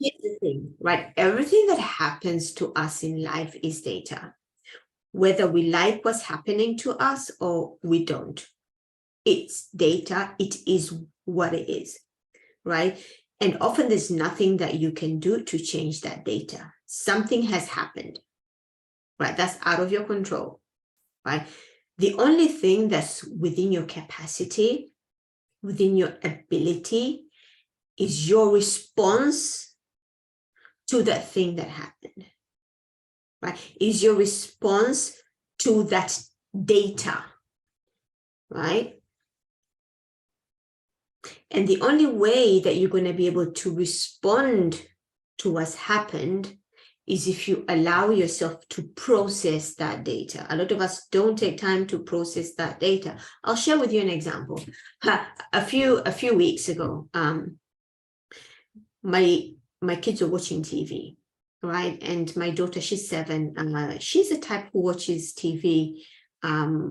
Here's the thing, right? Everything that happens to us in life is data. Whether we like what's happening to us or we don't, it's data. It is what it is, right? And often there's nothing that you can do to change that data. Something has happened, right? That's out of your control, right? The only thing that's within your capacity, within your ability, is your response to that thing that happened, right? Is your response to that data, right? And the only way that you're going to be able to respond to what's happened is if you allow yourself to process that data. A lot of us don't take time to process that data. I'll share with you an example. A few weeks ago, my kids are watching TV, right? And my daughter, she's 7. She's the type who watches TV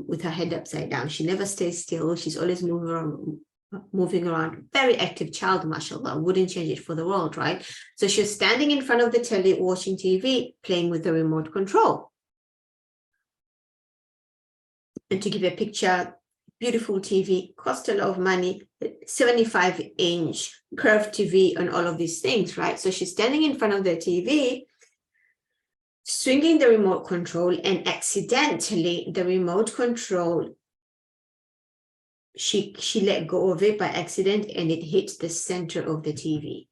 with her head upside down. She never stays still. She's always moving around. Very active child, mashallah. Wouldn't change it for the world, right? So she was standing in front of the telly watching TV, playing with the remote control. And to give you a picture, beautiful TV, cost a lot of money, 75-inch curved TV and all of these things, right? So she's standing in front of the TV, swinging the remote control, and accidentally the remote control, she let go of it by accident, and it hit the center of the TV.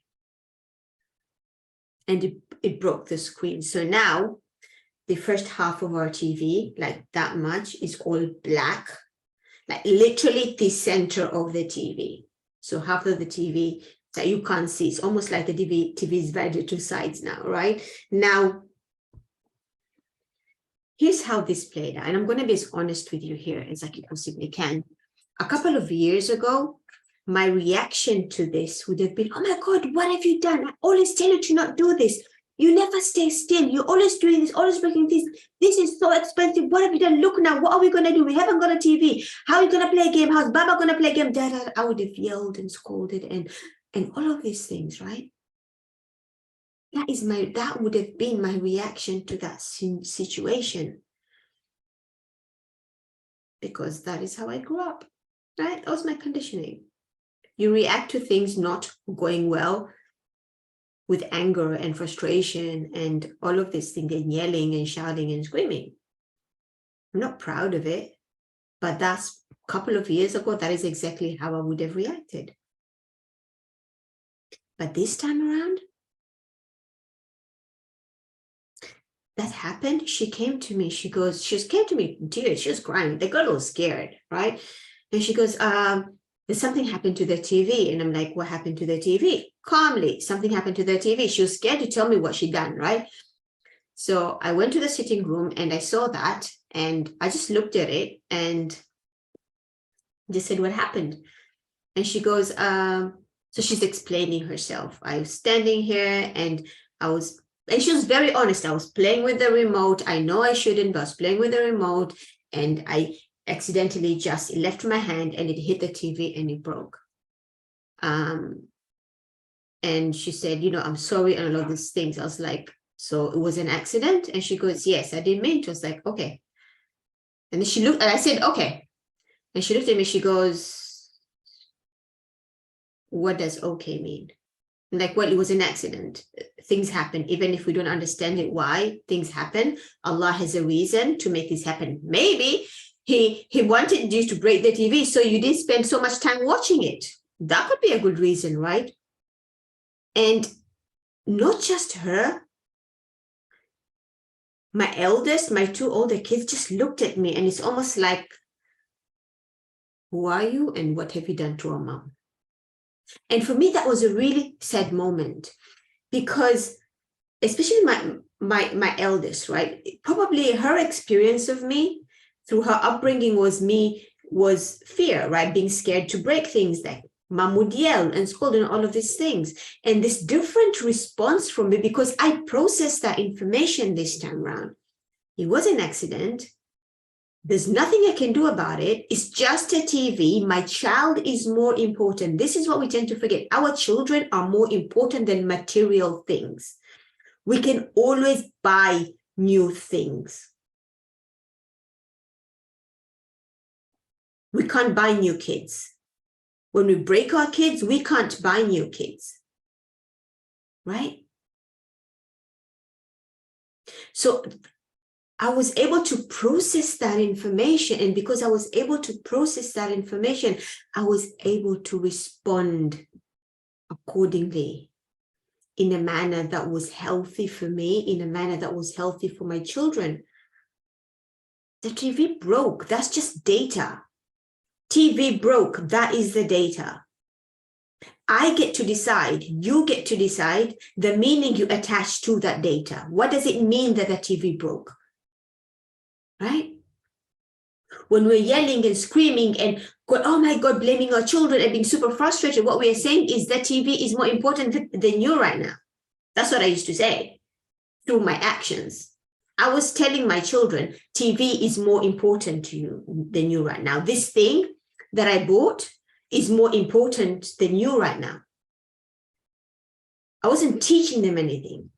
And it broke the screen. So now the first half of our TV, like that much, is all black, like literally the center of the TV. So half of the TV that you can't see, it's almost like the TV is divided to 2 sides now, right? Now, here's how this played out. And I'm going to be as honest with you here as I possibly can. A couple of years ago, my reaction to this would have been, oh my God, what have you done? I always tell you to not do this. You never stay still. You're always doing this, always breaking this. This is so expensive. What have you done? Look now, what are we going to do? We haven't got a TV. How are you going to play a game? How's Baba going to play a game? Dad, I would have yelled and scolded and all of these things, right? That would have been my reaction to that situation. Because that is how I grew up, right? That was my conditioning. You react to things not going well with anger and frustration and all of this thing, and yelling and shouting and screaming. I'm not proud of it, but that's a couple of years ago, that is exactly how I would have reacted. But this time around, that happened. She came to me. She came to me in tears. She was crying. They got a little scared, right? And she goes, there's something happened to the TV. And I'm like, what happened to the TV? Calmly, something happened to the TV. She was scared to tell me what she'd done, right? So I went to the sitting room and I saw that, and I just looked at it and just said, what happened? And she goes, so she's explaining herself. I was standing here and she was very honest. I was playing with the remote. I know I shouldn't, but I was playing with the remote, and I accidentally it left my hand and it hit the TV and it broke. And she said, I'm sorry, and all of these things. I was like, so it was an accident? And she goes, yes, I didn't mean to. I was like, okay. And then she looked, and I said, okay. And she looked at me, she goes, what does okay mean? I'm like, well, it was an accident. Things happen. Even if we don't understand it, why things happen, Allah has a reason to make this happen. Maybe he wanted you to break the TV so you didn't spend so much time watching it. That could be a good reason, right? And not just her, my eldest, my 2 older kids just looked at me, and it's almost like, who are you and what have you done to our mom? And for me, that was a really sad moment, because especially my eldest, right? Probably her experience of me through her upbringing was fear, right? Being scared to break things, like mom would yell and scold and all of these things. And this different response from me, because I processed that information this time around. It was an accident. There's nothing I can do about it. It's just a TV. My child is more important. This is what we tend to forget. Our children are more important than material things. We can always buy new things. We can't buy new kids. When we break our kids, we can't buy new kids, right? So I was able to process that information. And because I was able to process that information, I was able to respond accordingly in a manner that was healthy for me, in a manner that was healthy for my children. The TV broke. That's just data. TV broke. That is the data. I get to decide, you get to decide the meaning you attach to that data. What does it mean that the TV broke? Right? When we're yelling and screaming and going, oh my God, blaming our children and being super frustrated, what we are saying is that TV is more important than you right now. That's what I used to say through my actions. I was telling my children, TV is more important to you than you right now. This thing that I bought is more important than you right now. I wasn't teaching them anything.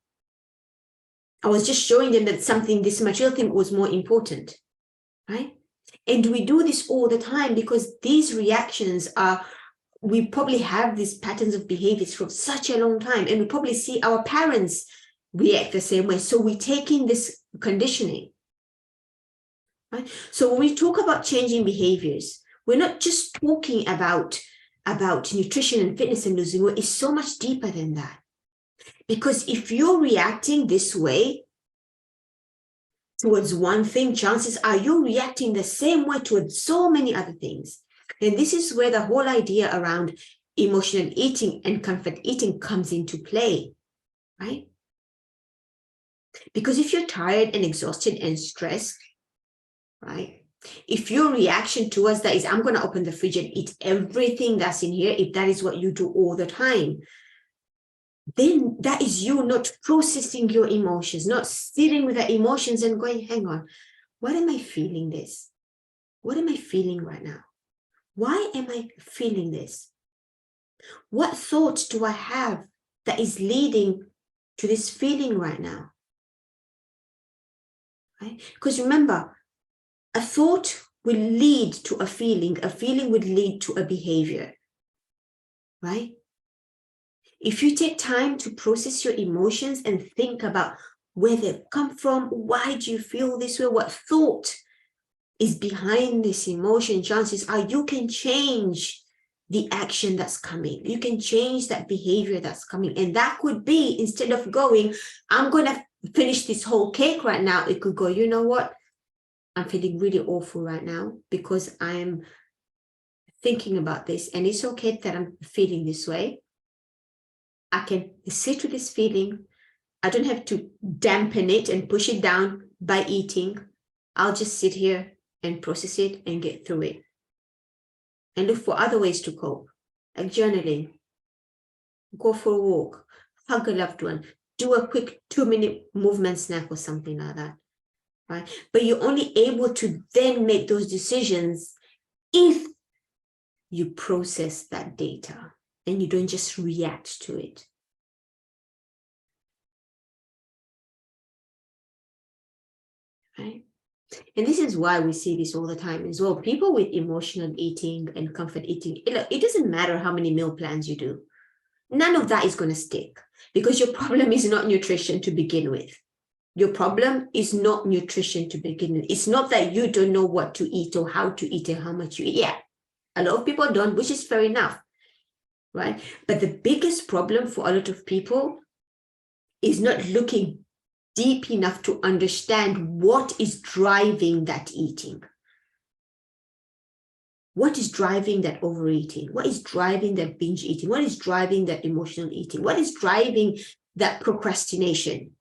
I was just showing them that something, this material thing was more important, right? And we do this all the time because these reactions are, we probably have these patterns of behaviors from such a long time, and we probably see our parents react the same way. So we take in this conditioning, right? So when we talk about changing behaviors, we're not just talking about nutrition and fitness and losing weight. It's so much deeper than that. Because if you're reacting this way towards one thing, chances are you're reacting the same way towards so many other things. And this is where the whole idea around emotional eating and comfort eating comes into play, right? Because if you're tired and exhausted and stressed, right? If your reaction towards that is, I'm going to open the fridge and eat everything that's in here, if that is what you do all the time, then that is you not processing your emotions, not sitting with the emotions and going, hang on, what am I feeling this? What am I feeling right now? Why am I feeling this? What thought do I have that is leading to this feeling right now? Right? Because remember, a thought will lead to a feeling would lead to a behavior, right? If you take time to process your emotions and think about where they've come from, why do you feel this way, what thought is behind this emotion, chances are you can change the action that's coming. You can change that behavior that's coming. And that could be, instead of going, I'm going to finish this whole cake right now, it could go, you know what? I'm feeling really awful right now because I'm thinking about this, and it's okay that I'm feeling this way. I can sit with this feeling. I don't have to dampen it and push it down by eating. I'll just sit here and process it and get through it. And look for other ways to cope, like journaling, go for a walk, hug a loved one, do a quick 2-minute movement snack or something like that. Right? But you're only able to then make those decisions if you process that data and you don't just react to it. Right? And this is why we see this all the time as well. People with emotional eating and comfort eating, it doesn't matter how many meal plans you do. None of that is going to stick because your problem is not nutrition to begin with. Your problem is not nutrition to begin with. It's not that you don't know what to eat or how to eat and how much you eat. Yeah, a lot of people don't, which is fair enough, right? But the biggest problem for a lot of people is not looking deep enough to understand what is driving that eating. What is driving that overeating? What is driving that binge eating? What is driving that emotional eating? What is driving that procrastination?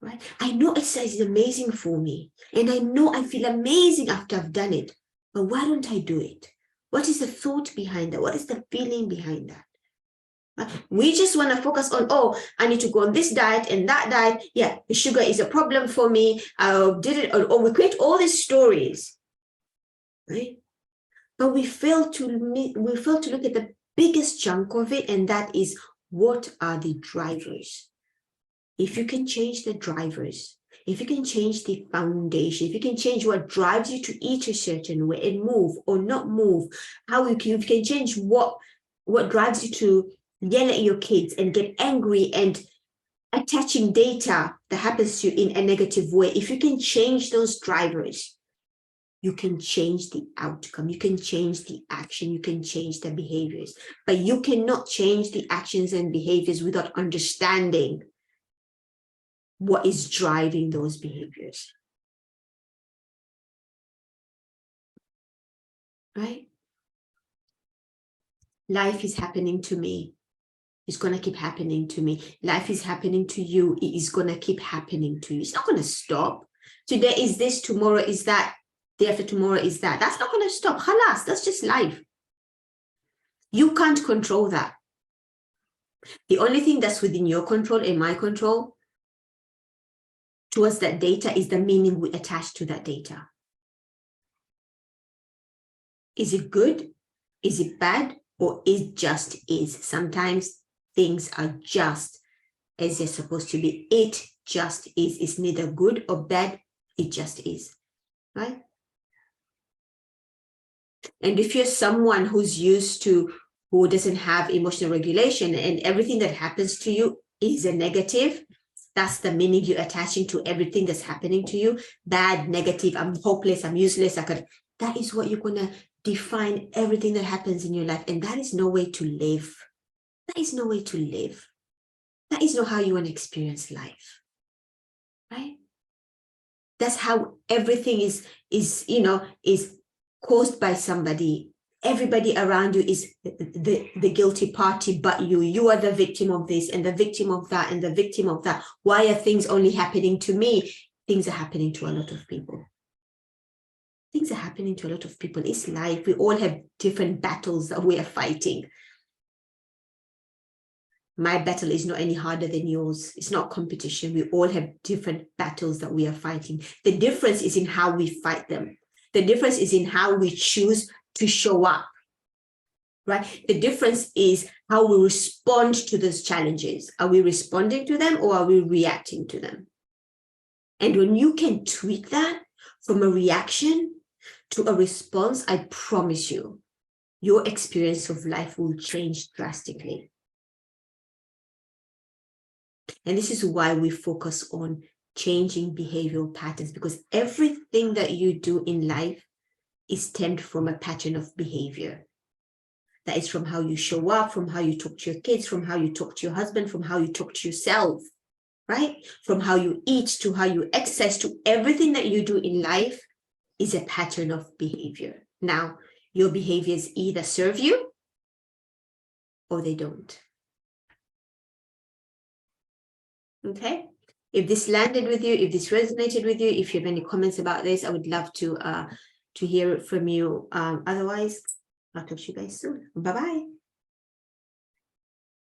Right? I know exercise is amazing for me, and I know I feel amazing after I've done it, but why don't I do it? What is the thought behind that? What is the feeling behind that? We just want to focus on, oh, I need to go on this diet and that diet. Yeah, the sugar is a problem for me. I did it, or we create all these stories, right? But we fail to look at the biggest chunk of it, and that is, what are the drivers? If you can change the drivers, if you can change the foundation, if you can change what drives you to eat a certain way and move or not move, if you can change what drives you to yell at your kids and get angry and attaching data that happens to you in a negative way, if you can change those drivers, you can change the outcome, you can change the action, you can change the behaviors. But you cannot change the actions and behaviors without understanding what is driving those behaviors. Right? Life is happening to me. It's going to keep happening to me. Life is happening to you. It is going to keep happening to you. It's not going to stop. Today is this, tomorrow is that, day after tomorrow is that. That's not going to stop. Halas, that's just life. You can't control that. The only thing that's within your control and my control towards that data is the meaning we attach to that data. Is it good? Is it bad? Or it just is? Sometimes things are just as they're supposed to be. It just is. It's neither good or bad. It just is, right? And if you're someone who doesn't have emotional regulation and everything that happens to you is a negative, that's the meaning you're attaching to everything that's happening to you. Bad, negative, I'm hopeless, I'm useless. That is what you're going to define everything that happens in your life. And that is no way to live. That is no way to live. That is not how you want to experience life, right? That's how everything is caused by somebody. Everybody around you is the guilty party but you. You are the victim of this and the victim of that and the victim of that. Why are things only happening to me? Things are happening to a lot of people. Things are happening to a lot of people. It's life. We all have different battles that we are fighting. My battle is not any harder than yours. It's not competition. We all have different battles that we are fighting. The difference is in how we fight them. The difference is in how we choose to show up, right? The difference is how we respond to those challenges. Are we responding to them or are we reacting to them? And when you can tweak that from a reaction to a response, I promise you, your experience of life will change drastically. And this is why we focus on changing behavioral patterns, because everything that you do in life is stemmed from a pattern of behavior. That is from how you show up, from how you talk to your kids, from how you talk to your husband, from how you talk to yourself, right? From how you eat to how you exercise, to everything that you do in life is a pattern of behavior. Now, your behaviors either serve you or they don't. Okay? If this landed with you, if this resonated with you, if you have any comments about this, I would love to hear it from you. Otherwise, I'll talk to you guys soon. Bye-bye.